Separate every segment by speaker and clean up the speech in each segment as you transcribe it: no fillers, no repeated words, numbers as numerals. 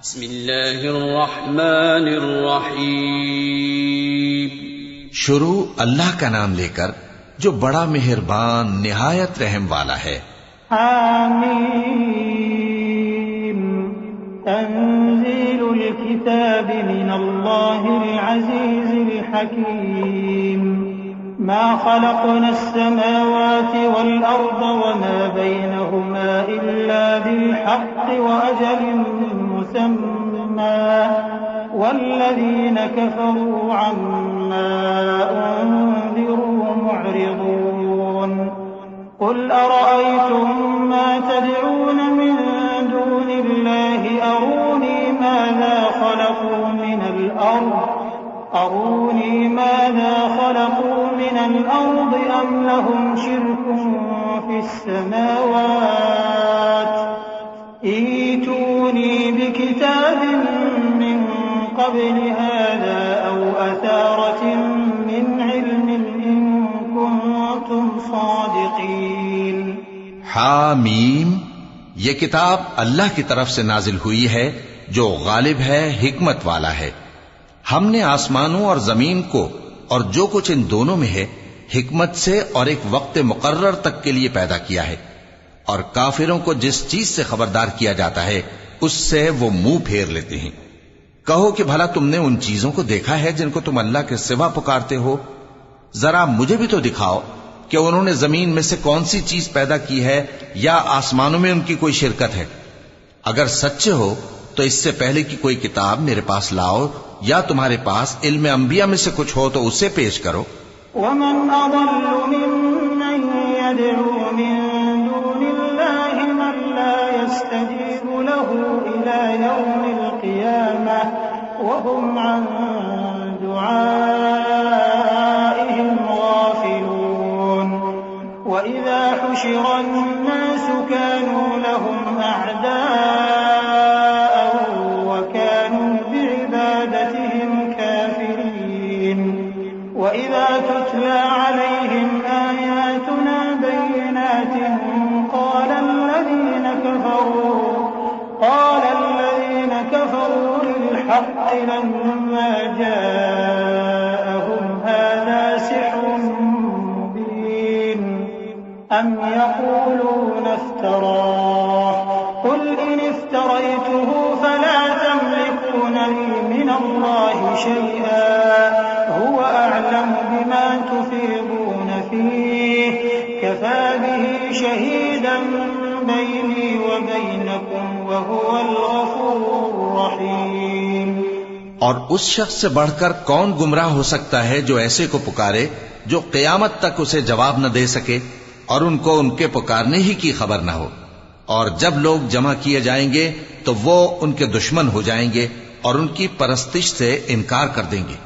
Speaker 1: बिस्मिल्लाहिर्रहमानिर्रहीम।
Speaker 2: शुरू अल्लाह का नाम लेकर जो बड़ा मेहरबान निहायत रहम वाला है।
Speaker 3: आमीन। तंजीलुल किताबि मिनल्लाहिल अज़ीज़िल हकीम। मा खलक़नस समावाति वल अर्द वमा बैनहुमा इल्ला बिल हक़्क़ि व अजलिन मुसम्मा वल्लज़ीन कफ़रू अम्मा उन्ज़िरू मुअरिज़ून। क़ुल अरअयतुम मा तदऊन मिन दूनिल्लाहि अरूनी माज़ा खलक़ू मिनल अर्द अम लहुम शिर्कुन फिस्समावात ईतूनी बिकिताबिन मिन क़ब्लि हाज़ा औ असारतिन मिन इल्मिन इन कुन्तुम सादिक़ीन।
Speaker 2: हामीम, ये किताब अल्लाह की तरफ से नाजिल हुई है जो गालिब है, हिकमत वाला है। हमने आसमानों और जमीन को और जो कुछ इन दोनों में है हिकमत से और एक वक्त मुकर्रर तक के लिए पैदा किया है, और काफिरों को जिस चीज से खबरदार किया जाता है उससे वो मुंह फेर लेते हैं। कहो कि भला तुमने उन चीजों को देखा है जिनको तुम अल्लाह के सिवा पुकारते हो? जरा मुझे भी तो दिखाओ कि उन्होंने जमीन में से कौन सी चीज पैदा की है या आसमानों में उनकी कोई शिरकत है। अगर सच्चे हो तो इससे पहले की कोई किताब मेरे पास लाओ, या तुम्हारे पास इल्म अंबिया में से कुछ हो तो उसे पेश करो।
Speaker 3: वमन अदल्लु मिम्मन यदउ मिन दूनिल्लाहि मन ला यस्तजीबु लहू इला यौमिल क़ियामह व हुम अन दुआइहिम गाफिलून। व इज़ा हुशिरन नासु कानू लहुम अअदाअन व कानू बिइबादतिहिम काफिरीन। व इज़ा तुतला अलैहिम आयातुना बय्यिनातिन क़ाल الذين كفروا للحق لما جاءهم هذا سحر مبين أم يقولون افتراه قل إن افتريته فلا تملكون لي من الله شيئا هو أعلم بما تفيضون فيه كفى به شهيدا بيني وبينكم وهو الغفور الرحيم।
Speaker 2: और उस शख्स से बढ़कर कौन गुमराह हो सकता है जो ऐसे को पुकारे जो क़यामत तक उसे जवाब न दे सके और उनको उनके पुकारने ही की खबर न हो। और जब लोग जमा किए जाएंगे तो वो उनके दुश्मन हो जाएंगे और उनकी परस्तिश से इनकार कर देंगे।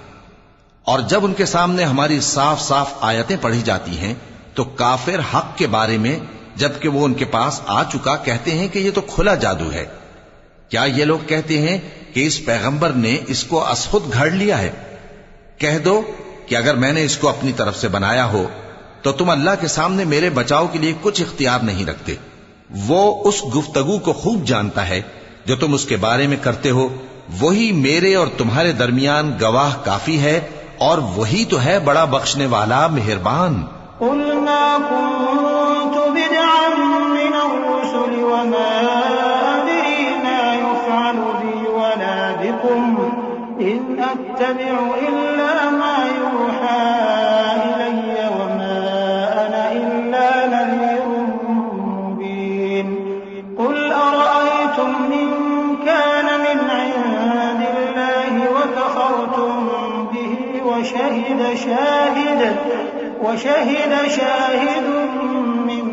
Speaker 2: और जब उनके सामने हमारी साफ साफ आयतें पढ़ी जाती हैं तो काफिर हक के बारे में, जबकि वो उनके पास आ चुका, कहते हैं कि ये तो खुला जादू है। क्या ये लोग कहते हैं कि इस पैगंबर ने इसको असखुद घड़ लिया है? कह दो कि अगर मैंने इसको अपनी तरफ से बनाया हो तो तुम अल्लाह के सामने मेरे बचाव के लिए कुछ इख्तियार नहीं रखते। वो उस गुफ्तगू को खूब जानता है जो तुम उसके बारे में करते हो। वही मेरे और तुम्हारे दरमियान गवाह काफी है, और वही तो है बड़ा बख्शने वाला, मेहरबान।
Speaker 3: कुल मा कुन्तु बिदअन मिनर रुसुल व मा अदरी मा युफ़अलु बी वला बिकुम इन अत्तबिउ इल्ला मा यूहा इलय्य व मा अना इल्ला नज़ीरुम मुबीन। कुल अरअयतुम इन कान मिन इंदिल्लाहि व कफ़रतुम बिही व शहिद शाहिद मिन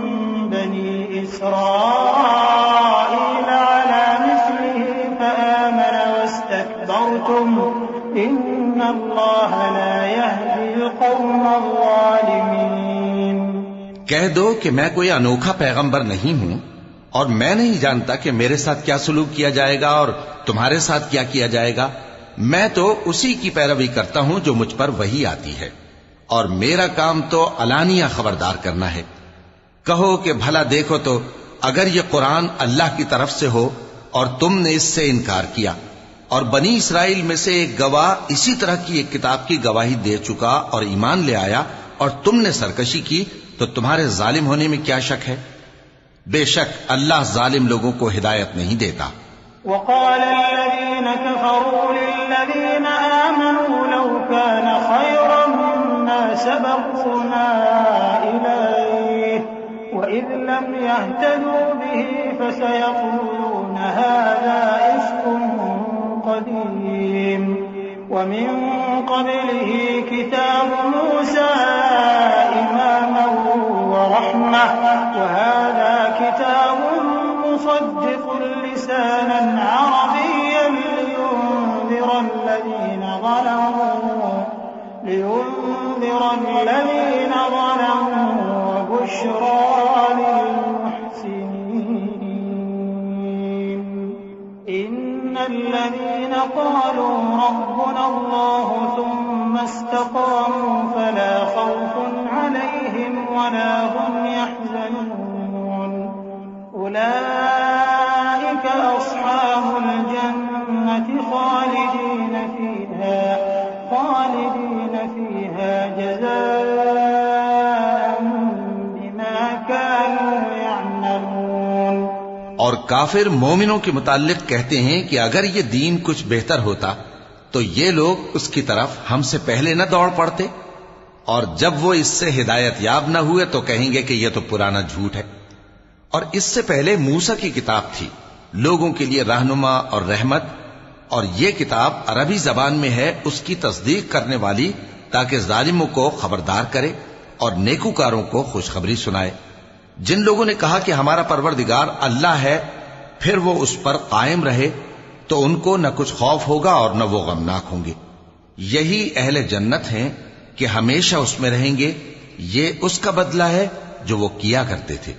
Speaker 3: बनी इस्राईल अला मिस्लिहि फआमन वस्तकबरतुम इन्नल्लाह ला यहदिल कौमल ज़ालिमीन।
Speaker 2: कह दो कि मैं कोई अनोखा पैगंबर नहीं हूं और मैं नहीं जानता कि मेरे साथ क्या सलूक किया जाएगा और तुम्हारे साथ क्या किया जाएगा। मैं तो उसी की पैरवी करता हूं जो मुझ पर वही आती है, और मेरा काम तो अलानिया खबरदार करना है। कहो कि भला देखो तो अगर ये कुरान अल्लाह की तरफ से हो और तुमने इससे इनकार किया। और बनी इसराइल में से एक गवाह इसी तरह की एक किताब की गवाही दे चुका और ईमान ले आया, और तुमने सरकशी की, तो तुम्हारे जालिम होने में क्या शक है? बेशक अल्लाह जालिम लोगों को हिदायत नहीं देता।
Speaker 3: वक़ाल अल्लज़ीना कफ़रू लिल्लज़ीना आमनू लौ कान खैरन मा सबक़ूना इलैहि व इज़ लम यहतदू बिही फसयक़ूलूना हाज़ा इफ़्कुन क़दीम व मिन क़ब्लिही किताबु मूसा इमामन व रहमह व हाज़ा किताबुन मुसद्दिक़ुन लिसानन अरबिय्यन लियुनज़िरा الذين ظلموا وبشرى للمحسنين إن الذين قالوا ربنا الله ثم استقاموا فلا خوف عليهم ولا هم يحزنون أولئك أصحاب الجنة خالدين فيها جزاء بما كانوا يعملون।
Speaker 2: और काफिर मोमिनों के मुताल्लिक कहते हैं कि अगर ये दीन कुछ बेहतर होता तो ये लोग उसकी तरफ हमसे पहले न दौड़ पड़ते, और जब वो इससे हिदायत याब न हुए तो कहेंगे कि यह तो पुराना झूठ है। और इससे पहले मूसा की किताब थी, लोगों के लिए रहनुमा और रहमत, और ये किताब अरबी जबान में है, उसकी तस्दीक करने वाली, ताकि जालिमों को खबरदार करे और नेकूकारों को खुशखबरी सुनाए। जिन लोगों ने कहा कि हमारा परवरदिगार अल्लाह है, फिर वो उस पर कायम रहे, तो उनको न कुछ खौफ होगा और न वो गमनाक होंगे। यही अहले जन्नत हैं कि हमेशा उसमें रहेंगे। ये उसका बदला है जो वो किया करते थे।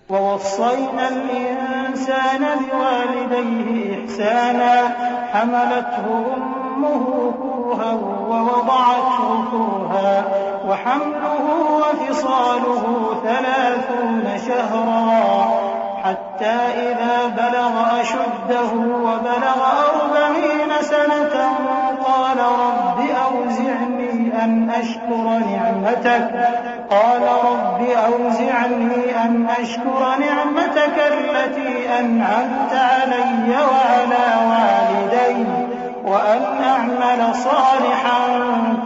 Speaker 3: ووصينا الإنسان بوالديه إحسانا حملته أمه كرها ووضعته كرها وحمله وفصاله 30 شهرا حتى إذا بلغ أشده وبلغ 40 سنة قال رب أوزعني أن أشكر نعمتك التي أنعمت علي وعلى والدي وأن أعمل صالحا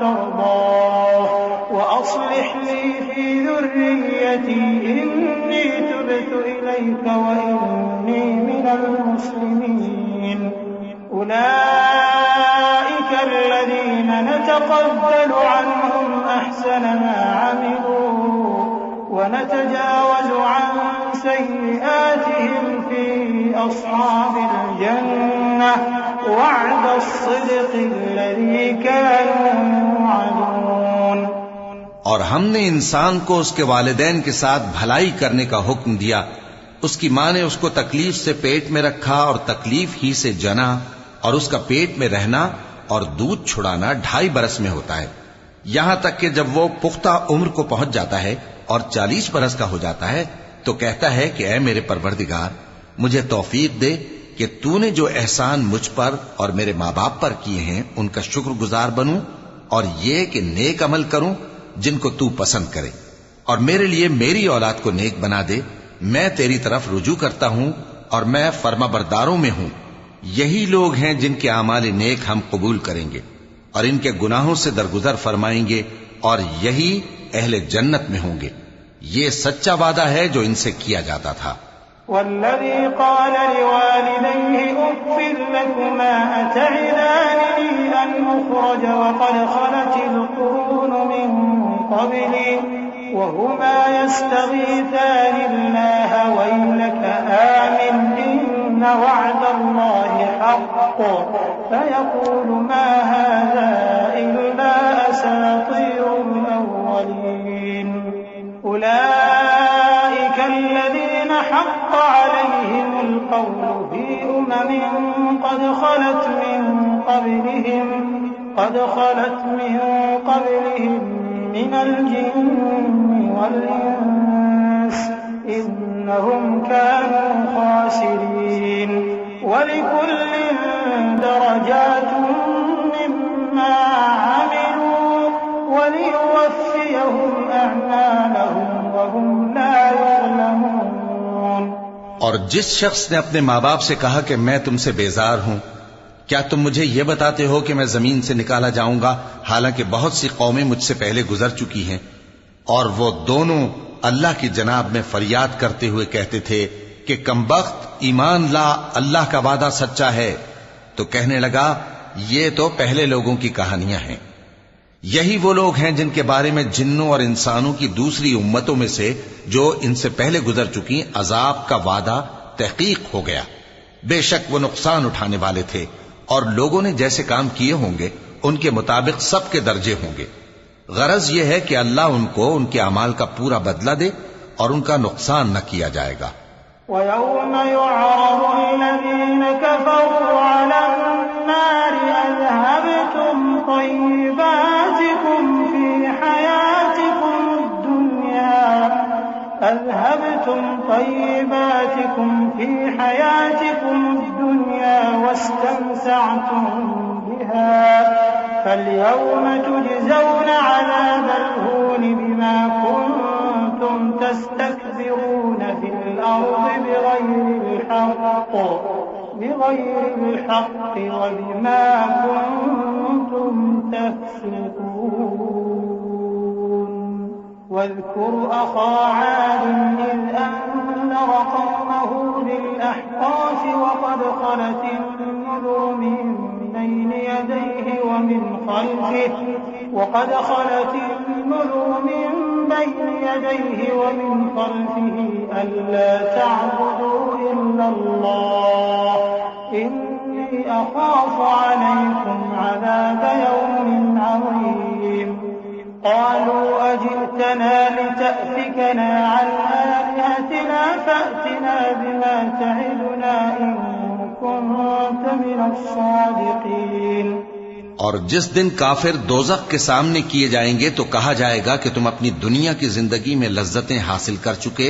Speaker 3: ترضاه وأصلح لي في ذريتي إني تبت إليك وإني من المسلمين أولئك الذين نتقبل عنهم أحسن ما عملوا ونتجاوز عن سيئاتهم في أصحاب الجنة وعد الصدق الذي كانوا يوعدون।
Speaker 2: और हमने इंसान को उसके वालिदैन के साथ भलाई करने का हुक्म दिया। उसकी माँ ने उसको तकलीफ से पेट में रखा और तकलीफ ही से जना, और उसका पेट में रहना और दूध छुड़ाना 2.5 बरस में होता है, यहां तक कि जब वो पुख्ता उम्र को पहुंच जाता है और 40 बरस का हो जाता है तो कहता है कि ऐ मेरे परवरदिगार, मुझे तौफीक दे कि तूने जो एहसान मुझ पर और मेरे माँ बाप पर किए हैं उनका शुक्रगुजार बनूं, और ये कि नेक अमल करूं जिनको तू पसंद करे, और मेरे लिए मेरी औलाद को नेक बना दे। मैं तेरी तरफ रुजू करता हूं और मैं फर्माबरदारों में हूं। यही लोग हैं जिनके आमाल नेक हम कबूल करेंगे और इनके गुनाहों से दरगुजर फरमाएंगे, और यही अहले जन्नत में होंगे। ये सच्चा वादा है जो इनसे किया जाता था।
Speaker 3: वल्लज़ी क़ाल लिवालिदैहि उफ़्फ़िन लकुमा अतइदानी अन उख़रज वक़द ख़लतिल क़ुरूनु मिन क़ब्ली वहुमा यस्तगीथानिल्लाह वैलक आमिन इन्न वअदल्लाहि हक़्क़ फयक़ूलु मा हाज़ा इल्ला असातीरुल अव्वलीन उलाइका الذين حق عليهم القول في قد خلت من قبلهم من الجن والإنس إنهم كانوا خاسرين वलिकुल्लिन दरजातुम मिम्मा अमिलू वलियुवफ्फियहुम अअमालहुम वहुम ला युज़लमून।
Speaker 2: और जिस शख्स ने अपने माँ बाप से कहा कि मैं तुमसे बेजार हूं, क्या तुम मुझे यह बताते हो कि मैं जमीन से निकाला जाऊंगा, हालांकि बहुत सी कौमें मुझसे पहले गुजर चुकी हैं। और वो दोनों अल्लाह की जनाब में फरियाद करते हुए कहते थे कि कमबख्त, ईमान ला, अल्लाह का वादा सच्चा है। तो कहने लगा, ये तो पहले लोगों की कहानियां हैं। यही वो लोग हैं जिनके बारे में जिन्नों और इंसानों की दूसरी उम्मतों में से जो इनसे पहले गुजर चुकी अजाब का वादा तहकीक हो गया। बेशक वो नुकसान उठाने वाले थे, और लोगों ने जैसे काम किए होंगे उनके मुताबिक सबके दर्जे होंगे। गरज यह है कि अल्लाह उनको उनके अमाल का पूरा बदला दे और उनका नुकसान न किया जाएगा।
Speaker 3: वयौम युअरदुल्लज़ीन कफ़रू अलन्नारि अज़हबतुम तय्यिबातिकुम फ़ी हयातिकुम दुन्या वस्तमतअतुम बिहा फल्यौम तुजज़ौन अज़ाबल हून बिमा कुन्तुम तस्तक्बिरून फिल अर्ज़ि बिग़ैरिल हक़्क़ि व बिमा कुन्तुम तफ़सिक़ून। واذكر أخا عاد إذ أنذر قومه بالأحقاف وقد خلت النذر من بين يديه ومن خلفه ألا تعبدوا إلا الله إني أخاف عليكم عذاب يوم عظيم قالوا أجئتنا لتأفكنا عن آلهتنا فأتنا بما تعدنا إن كنت من الصادقين।
Speaker 2: और जिस दिन काफिर दोज़ख के सामने किए जाएंगे तो कहा जाएगा कि तुम अपनी दुनिया की जिंदगी में लज्जतें हासिल कर चुके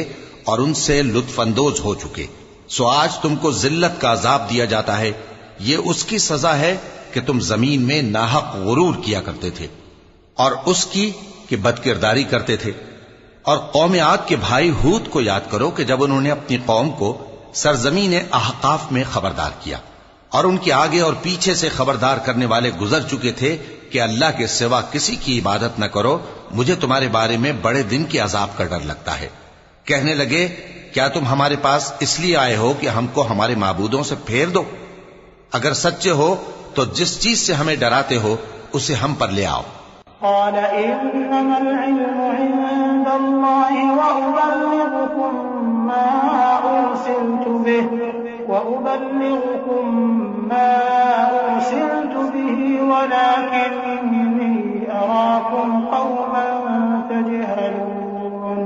Speaker 2: और उनसे लुत्फअंदोज हो चुके, सो आज तुमको जिल्लत का अजाब दिया जाता है। ये उसकी सजा है कि तुम जमीन में नाहक गुरूर किया करते थे और उसकी कि बदकिरदारी करते थे। और कौम आद के भाई हूद को याद करो कि जब उन्होंने अपनी कौम को सरजमीन अहकाफ में खबरदार किया और उनके आगे और पीछे से खबरदार करने वाले गुजर चुके थे कि अल्लाह के सिवा किसी की इबादत न करो, मुझे तुम्हारे बारे में बड़े दिन के अजाब का डर लगता है। कहने लगे, क्या तुम हमारे पास इसलिए आए हो कि हमको हमारे माबूदों से फेर दो? अगर सच्चे हो तो जिस चीज से हमें डराते हो उसे हम पर ले आओ।
Speaker 3: قال إنما العلم عند الله وأبلغكم ما أرسلت به ولكني أراكم قوما تجهلون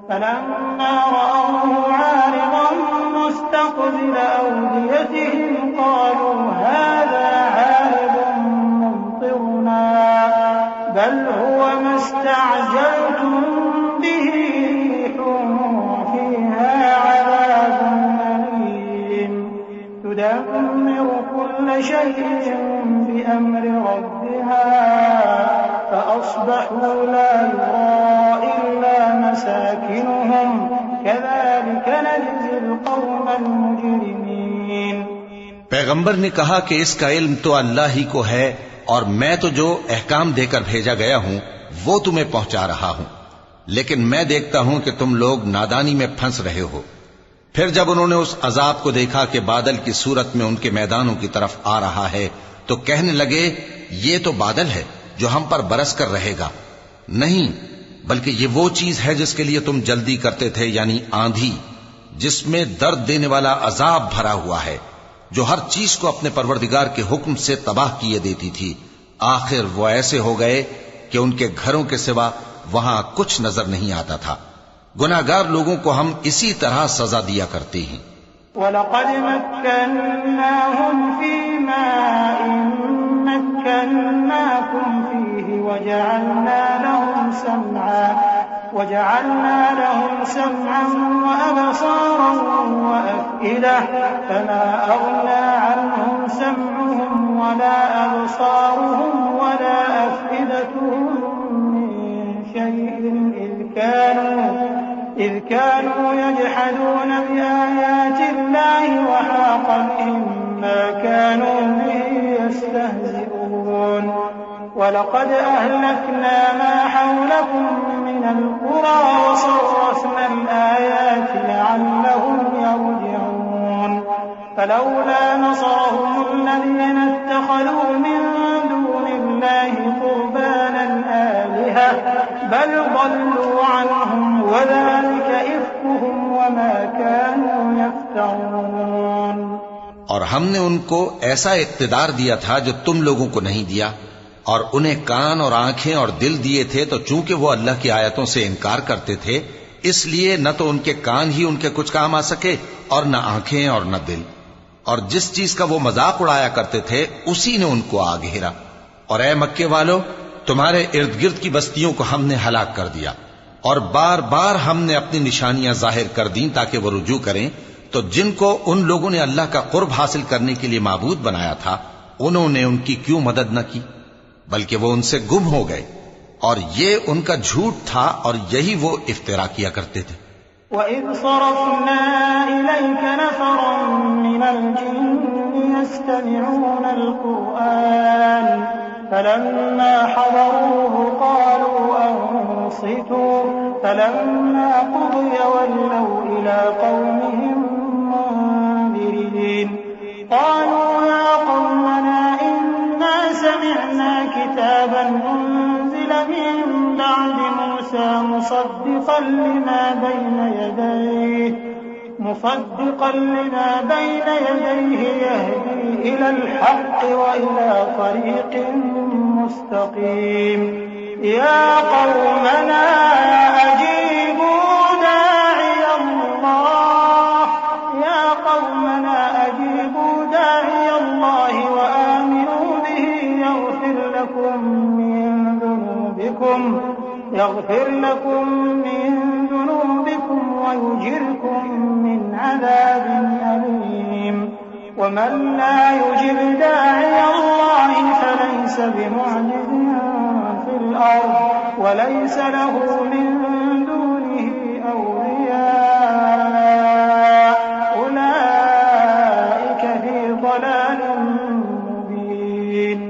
Speaker 3: فلما رأوه عارضا مستقبل أوديتهم قالوا هذا عارض ممطرنا بل هو ما استعجلتم به ريح فيها عذاب أليم تدمر كل شيء بأمر ربها فأصبحوا لا يرى إلا مساكنهم كذلك نجزي القوم المجرمين।
Speaker 2: पैगंबर ने कहा कि इसका इल्म तो अल्लाह ही को है और मैं तो जो अहकाम देकर भेजा गया हूं वो तुम्हें पहुंचा रहा हूं, लेकिन मैं देखता हूं कि तुम लोग नादानी में फंस रहे हो। फिर जब उन्होंने उस अजाब को देखा कि बादल की सूरत में उनके मैदानों की तरफ आ रहा है तो कहने लगे, ये तो बादल है जो हम पर बरस कर रहेगा। नहीं, बल्कि ये वो चीज है जिसके लिए तुम जल्दी करते थे, यानी आंधी, जिसमें दर्द देने वाला अजाब भरा हुआ है, जो हर चीज को अपने परवरदिगार के हुक्म से तबाह किए देती थी। आखिर वो ऐसे हो गए कि उनके घरों के सिवा वहां कुछ नजर नहीं आता था। गुनाहगार लोगों को हम इसी तरह सजा दिया करते हैं।
Speaker 3: वलक़द मक्कन्नाहुम फीमा मक्कन्नाकुम फीहि वजअलना लहुम समअन वअबसारन أفئدة فما أغنى عنهم سمعهم ولا أبصارهم ولا أفئدتهم من شيء إذ كانوا يجحدون بآيات الله وحاق بهم ما كانوا به يستهزئون ولقد أهلكنا ما حولكم من القرى وصرفنا الآيات لعلهم يرجعون فلولا نصرهم الذين اتخذوا من دون الله قربانا آلهة بل ضلوا عنهم وذلك إفكهم وما كانوا يفترون।
Speaker 2: और हमने उनको ऐसा इक्तिदार दिया था जो तुम लोगों को नहीं दिया, और उन्हें कान और आंखें और दिल दिए थे, तो चूंकि वो अल्लाह की आयतों से इनकार करते थे, इसलिए न तो उनके कान ही उनके कुछ काम आ सके और न आंखें और न दिल, और जिस चीज का वो मजाक उड़ाया करते थे उसी ने उनको आ घेरा। और ए मक्के वालों, तुम्हारे इर्द गिर्द की बस्तियों को हमने हलाक कर दिया, और बार बार हमने अपनी निशानियां जाहिर कर दी ताकि वो रुजू करें। तो जिनको उन लोगों ने अल्लाह का कुर्ब हासिल करने के लिए माबूद बनाया था, उन्होंने उनकी क्यों मदद न की, बल्कि वो उनसे गुम हो गए, और ये उनका झूठ था और यही वो इफ्तिरा किया करते थे।
Speaker 3: وَإِذْ صَرَفْنَا إِلَيْكَ نَفَرًا مِنَ الْجِنِّ يَسْتَمِعُونَ الْقُرْآنَ فَلَمَّا حَضَرُوهُ قَالُوا أَنصِتُوا فَلَمَّا قُضِيَ وَلَّوْا إِلَى قَوْمِهِمْ مُنذِرِينَ قَالُوا يَا قَوْمَنَا إِنَّا سَمِعْنَا كِتَابًا أُنزِلَ مِن بَعْدِ مُوسَىٰ مُصَدِّقًا لِّمَا بَيْنَ يَدَيْهِ يَهْدِي إِلَى الْحَقِّ وَإِلَى طَرِيقٍ مُّسْتَقِيمٍ يَا قَوْمَنَا أَجِيبُوا دَاعِيَ اللَّهِ وَآمِنُوا بِهِ يَغْفِرْ لَكُم مِّن ذُنُوبِكُمْ وَيُجِرْكُم مِّنْ عَذَابٍ أَلِيمٍ وَمَن لَّا يُجِبْ دَاعِيَ اللَّهِ فَلَيْسَ بِمُعْجِزٍ فِي الْأَرْضِ وَلَيْسَ لَهُ مِن دُونِهِ أَوْلِيَاءُ أُولَٰئِكَ فِي ضَلَالٍ مُّبِينٍ।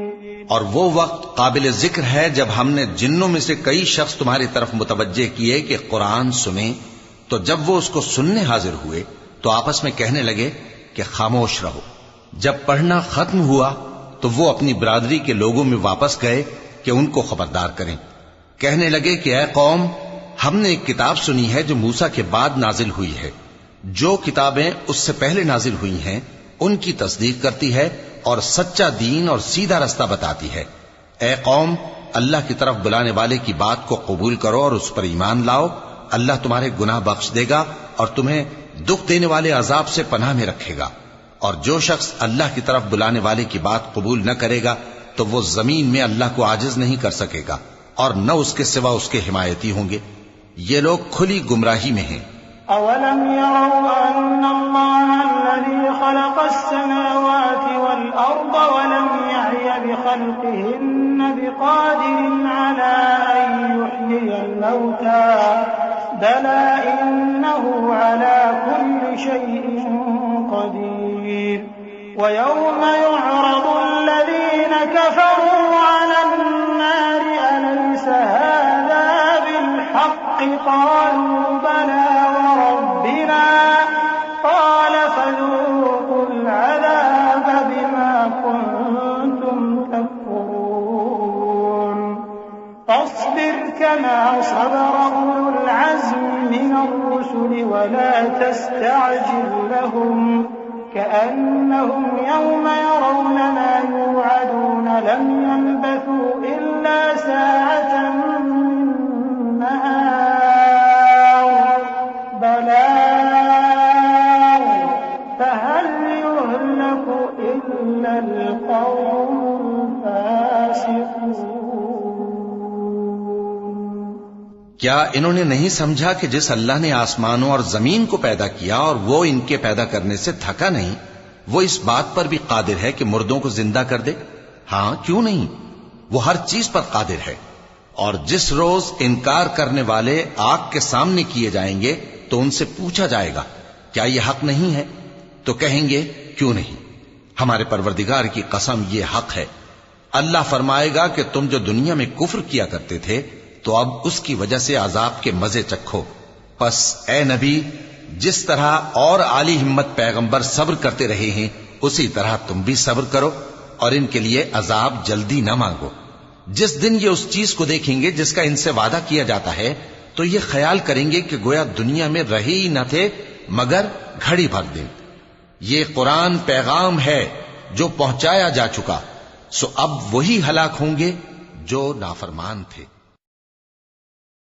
Speaker 2: और वो वक्त काबिल जिक्र है जब हमने जिन्नों में से कई शख्स तुम्हारी तरफ मुतवज्जे किए कि कुरान सुने, तो जब वो उसको सुनने हाजिर हुए तो आपस में कहने लगे कि खामोश रहो। जब पढ़ना खत्म हुआ तो वो अपनी बिरादरी के लोगों में वापस गए कि उनको खबरदार करें। कहने लगे कि ऐ कौम, हमने एक किताब सुनी है जो मूसा के बाद नाजिल हुई है। जो किताबें उससे पहले नाजिल हुई हैं उनकी तस्दीक करती है और सच्चा दीन और सीधा रास्ता बताती है। ए कौम, अल्लाह की तरफ बुलाने वाले की बात को कबूल करो और उस पर ईमान लाओ। अल्लाह तुम्हारे गुनाह बख्श देगा और तुम्हें दुख देने वाले अजाब से पनाह में रखेगा। और जो शख्स अल्लाह की तरफ बुलाने वाले की बात कबूल न करेगा तो वो जमीन में अल्लाह को आजिज नहीं कर सकेगा और न उसके सिवा उसके हिमायती होंगे। ये लोग खुली गुमराही में हैं।
Speaker 3: أَوَلَمْ يَرَوْا أَنَّ اللَّهَ الَّذِي خَلَقَ السَّمَاوَاتِ وَالْأَرْضَ وَلَمْ يَعْيَ بِخَلْقِهِنَّ بِقَادِرٍ عَلَىٰ أَن يُحْيِيَ الْمَوْتَىٰ بَلَىٰ إِنَّهُ عَلَىٰ كُلِّ شَيْءٍ قَدِيرٌ وَيَوْمَ يُعْرَضُ الَّذِينَ كَفَرُوا عَلَى النَّارِ أَلَيْسَ هَٰذَا بِالْحَقِّ قَالُوا بَلَىٰ وَرَبِّنَا قَالَ فَذُوقُوا الْعَذَابَ بِمَا كُنتُمْ تَكْفُرُونَ فَاصْبِرْ كَمَا صَبَرَ أُولُو الْعَزْمِ مِنَ الرُّسُلِ وَلَا تَسْتَعْجِل لَّهُمْ كَأَنَّهُمْ يَوْمَ يَرَوْنَ مَا يُوعَدُونَ لَمْ يَلْبَثُوا إِلَّا سَاعَةً مِّن نَّهَارٍ بَلَاغٌ فَهَلْ يُهْلَكُ إِلَّا الْقَوْمُ الْفَاسِقُونَ۔
Speaker 2: क्या इन्होंने नहीं समझा कि जिस अल्लाह ने आसमानों और जमीन को पैदा किया और वो इनके पैदा करने से थका नहीं, वो इस बात पर भी कादिर है कि मुर्दों को जिंदा कर दे? हां, क्यों नहीं, वो हर चीज पर कादिर है। और जिस रोज इनकार करने वाले आग के सामने किए जाएंगे तो उनसे पूछा जाएगा क्या यह हक नहीं है? तो कहेंगे क्यों नहीं, हमारे परवरदिगार की कसम ये हक है। अल्लाह फरमाएगा कि तुम जो दुनिया में कुफ्र किया करते थे तो अब उसकी वजह से अजाब के मजे चखो। बस ए नबी, जिस तरह और आली हिम्मत पैगंबर सब्र करते रहे हैं उसी तरह तुम भी सब्र करो और इनके लिए अजाब जल्दी न मांगो। जिस दिन ये उस चीज को देखेंगे जिसका इनसे वादा किया जाता है तो ये ख्याल करेंगे कि गोया दुनिया में रहे ही न थे मगर घड़ी भर दिन। ये कुरान पैगाम है जो पहुंचाया जा चुका, सो अब वही हलाक होंगे जो नाफरमान थे।